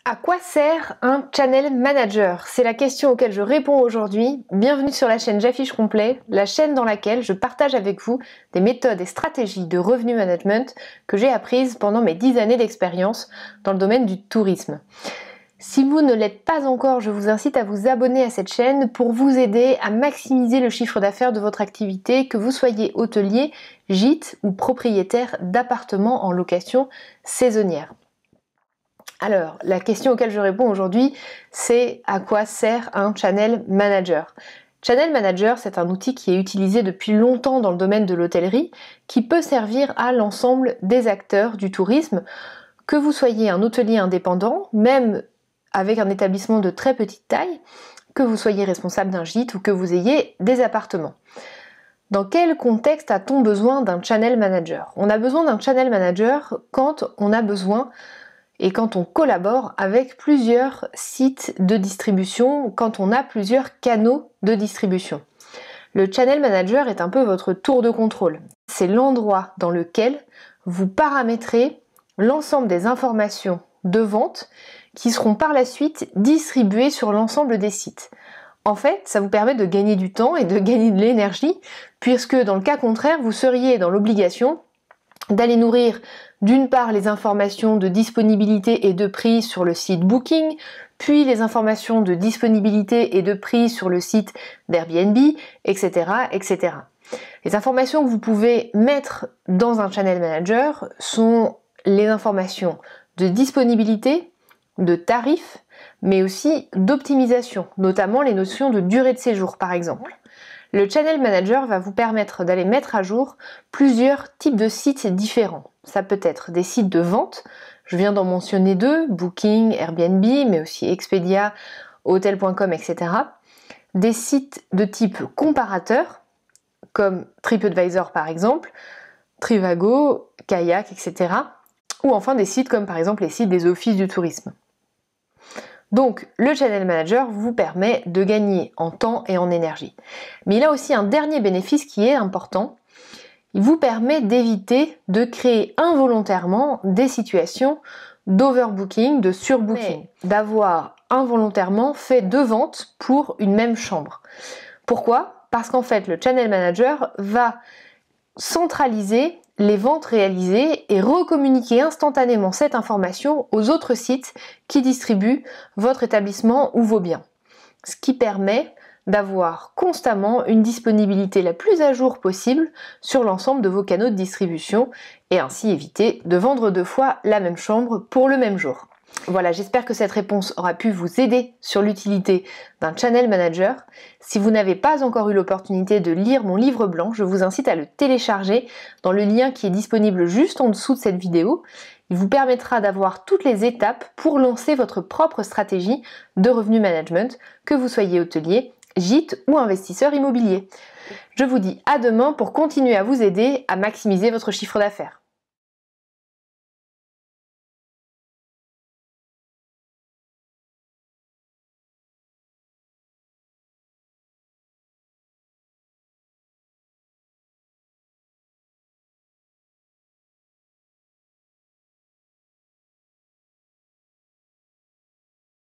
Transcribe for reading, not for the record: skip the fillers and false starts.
À quoi sert un channel manager? C'est la question auquel je réponds aujourd'hui. Bienvenue sur la chaîne J'affiche complet, la chaîne dans laquelle je partage avec vous des méthodes et stratégies de revenu management que j'ai apprises pendant mes 10 années d'expérience dans le domaine du tourisme. Si vous ne l'êtes pas encore, je vous incite à vous abonner à cette chaîne pour vous aider à maximiser le chiffre d'affaires de votre activité, que vous soyez hôtelier, gîte ou propriétaire d'appartements en location saisonnière. Alors, la question auquel je réponds aujourd'hui, c'est à quoi sert un channel manager? Channel manager, c'est un outil qui est utilisé depuis longtemps dans le domaine de l'hôtellerie, qui peut servir à l'ensemble des acteurs du tourisme, que vous soyez un hôtelier indépendant, même avec un établissement de très petite taille, que vous soyez responsable d'un gîte ou que vous ayez des appartements. Dans quel contexte a-t-on besoin d'un channel manager? On a besoin d'un channel manager quand on a besoin et quand on collabore avec plusieurs sites de distribution, quand on a plusieurs canaux de distribution. Le channel manager est un peu votre tour de contrôle. C'est l'endroit dans lequel vous paramétrez l'ensemble des informations de vente qui seront par la suite distribuées sur l'ensemble des sites. En fait, ça vous permet de gagner du temps et de gagner de l'énergie, puisque dans le cas contraire, vous seriez dans l'obligation d'aller nourrir d'une part les informations de disponibilité et de prix sur le site Booking, puis les informations de disponibilité et de prix sur le site d'Airbnb, etc., etc. Les informations que vous pouvez mettre dans un channel manager sont les informations de disponibilité, de tarifs, mais aussi d'optimisation, notamment les notions de durée de séjour par exemple. Le channel manager va vous permettre d'aller mettre à jour plusieurs types de sites différents. Ça peut être des sites de vente, je viens d'en mentionner deux, Booking, Airbnb, mais aussi Expedia, Hotel.com, etc. Des sites de type comparateur, comme TripAdvisor par exemple, Trivago, Kayak, etc. Ou enfin des sites comme par exemple les sites des offices du tourisme. Donc, le Channel Manager vous permet de gagner en temps et en énergie. Mais il a aussi un dernier bénéfice qui est important. Il vous permet d'éviter de créer involontairement des situations d'overbooking, de surbooking, d'avoir involontairement fait deux ventes pour une même chambre. Pourquoi? Parce qu'en fait, le Channel Manager va centraliser les ventes réalisées et recommuniquer instantanément cette information aux autres sites qui distribuent votre établissement ou vos biens. Ce qui permet d'avoir constamment une disponibilité la plus à jour possible sur l'ensemble de vos canaux de distribution et ainsi éviter de vendre deux fois la même chambre pour le même jour. Voilà, j'espère que cette réponse aura pu vous aider sur l'utilité d'un channel manager. Si vous n'avez pas encore eu l'opportunité de lire mon livre blanc, je vous incite à le télécharger dans le lien qui est disponible juste en dessous de cette vidéo. Il vous permettra d'avoir toutes les étapes pour lancer votre propre stratégie de revenu management, que vous soyez hôtelier, gîte ou investisseur immobilier. Je vous dis à demain pour continuer à vous aider à maximiser votre chiffre d'affaires.